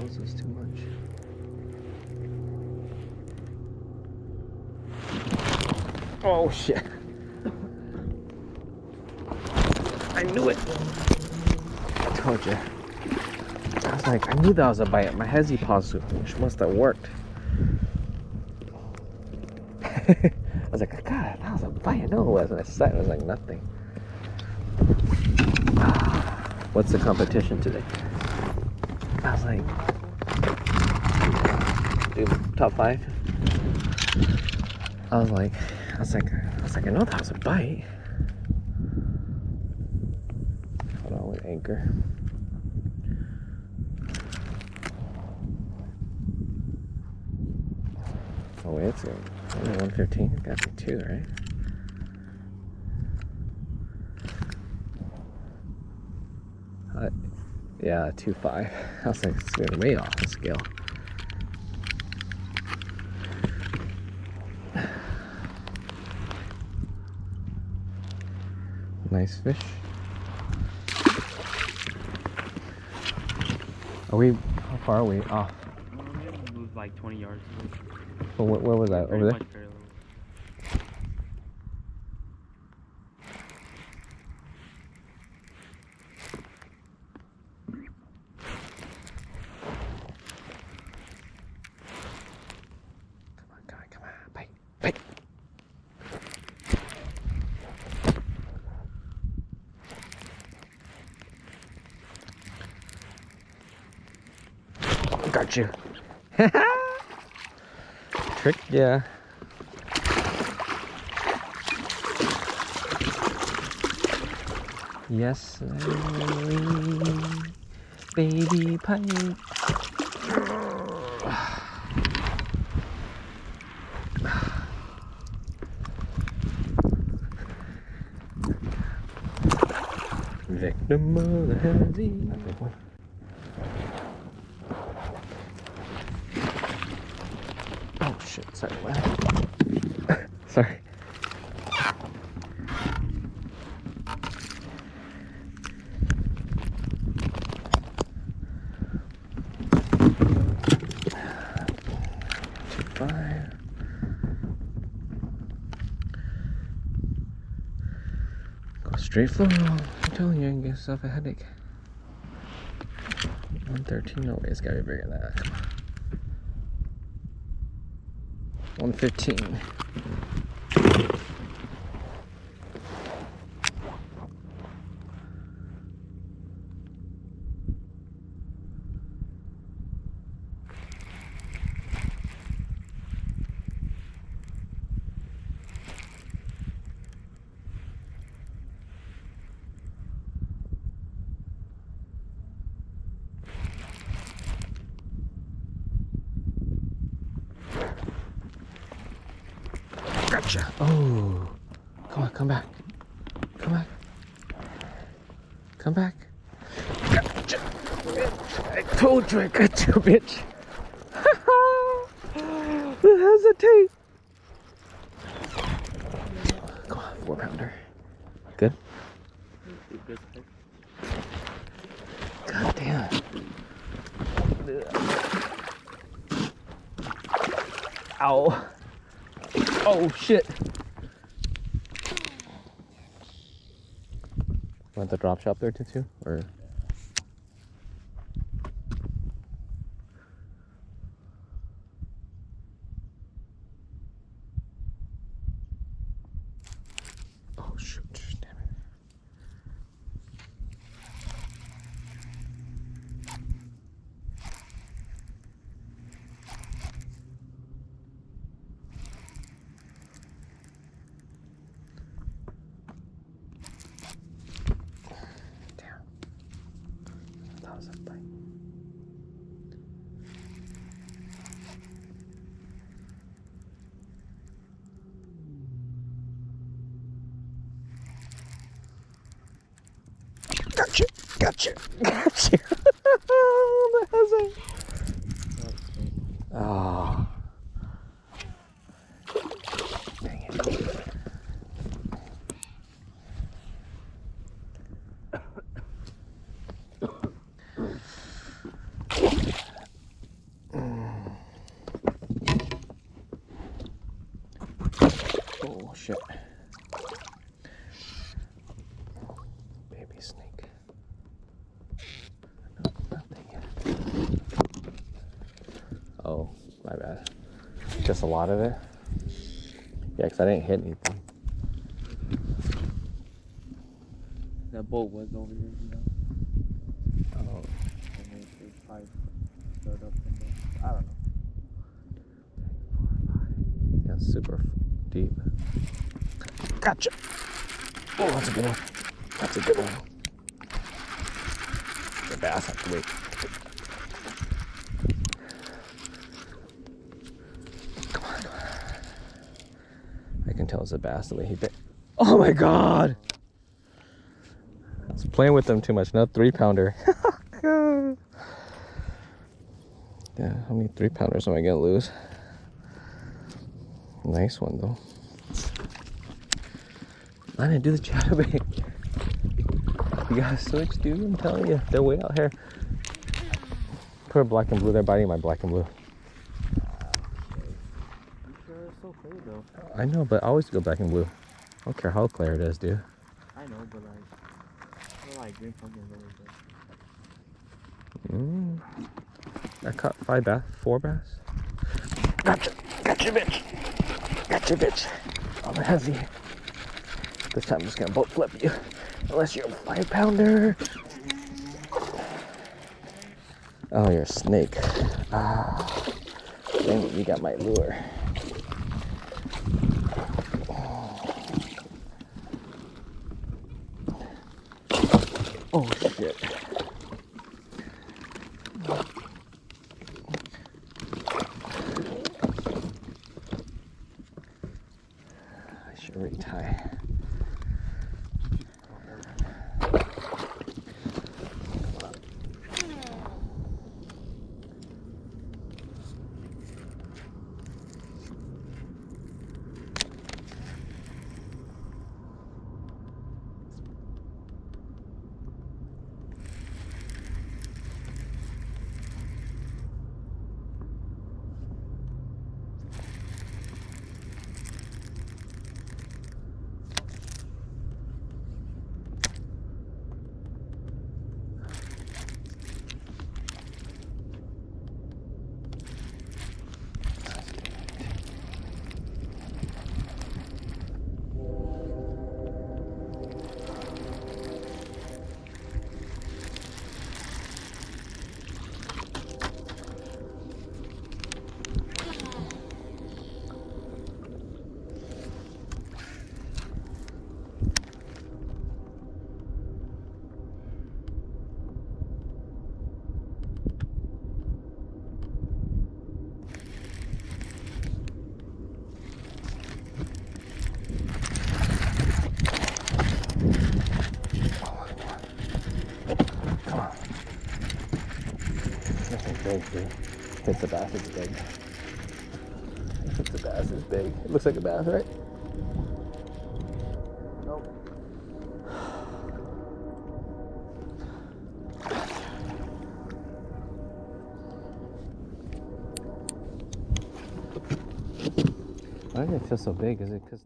This is too much. Oh shit. I knew it. I told you. I was like, I knew that was a bite. My hezzy paws, which must have worked. I was like, God, that was a bite. I know it was. And I sat and it was like nothing. What's the competition today? I was like, dude, top 5. I was like, I know that was a bite. Hold on with anchor. Oh wait, it's only 115. It's gotta be 2, right? Yeah, 2.5. I was like, it's getting way off the scale. Nice fish. Are we? How far are we off? We haven't moved like 20 yards. Well, where was that? Over there? Come on, bite, bite. Got you. Trick, yeah. Yes, baby pike. Victim of the heavy. Big one. Oh shit! Sorry, man. Sorry. Go straight flow. I'm telling you, you can get yourself a headache. 113. No way, it's gotta be bigger than that. Come on. 115. Gotcha. Oh, come on, come back. Come back. Come back. Gotcha. I told you I got you, bitch. Hesitate. Come on, 4-pounder. Good? God damn. Ow. Oh shit. Want the drop shop there too? Or oh shoot, damn it. That was a bite. Gotcha, gotcha, gotcha. Oh, the hezzy. Oh. Dang it. Oh shit. Baby snake. No, nothing yet. Oh, my bad. Just a lot of it? Yeah, because I didn't hit anything. That boat was over here, you know. Oh. And they probably showed up in there. I don't know. Yeah, super deep. Gotcha! Oh, that's a good one. That's a good one. The bass have to wait. Come on, come on. I can tell it's a bass the way he bit. Oh my god! I was playing with them too much. Another 3-pounder. Yeah, how many 3-pounders am I gonna lose? Nice one though. I didn't do the chatterbait. You gotta switch, dude. I'm telling you, they're way out here. Put a black and blue. They're biting my black and blue. You sure it's so clear though? I know, but I always go black and blue. I don't care how clear it is, dude. I know, but like, I feel like green pumpkin's always there. I caught 4 bass. Gotcha! Gotcha, bitch! Gotcha, bitch! I'm a hezzy. This time I'm just gonna boat flip you. Unless you're a 5-pounder. Oh, you're a snake. Ah. Dang it, you got my lure. Oh, shit. I should retie. Big, dude. Hits the bass, it's big. Hits the bass, it's big. It looks like a bass, right? Nope. Why does it feel so big? Is it because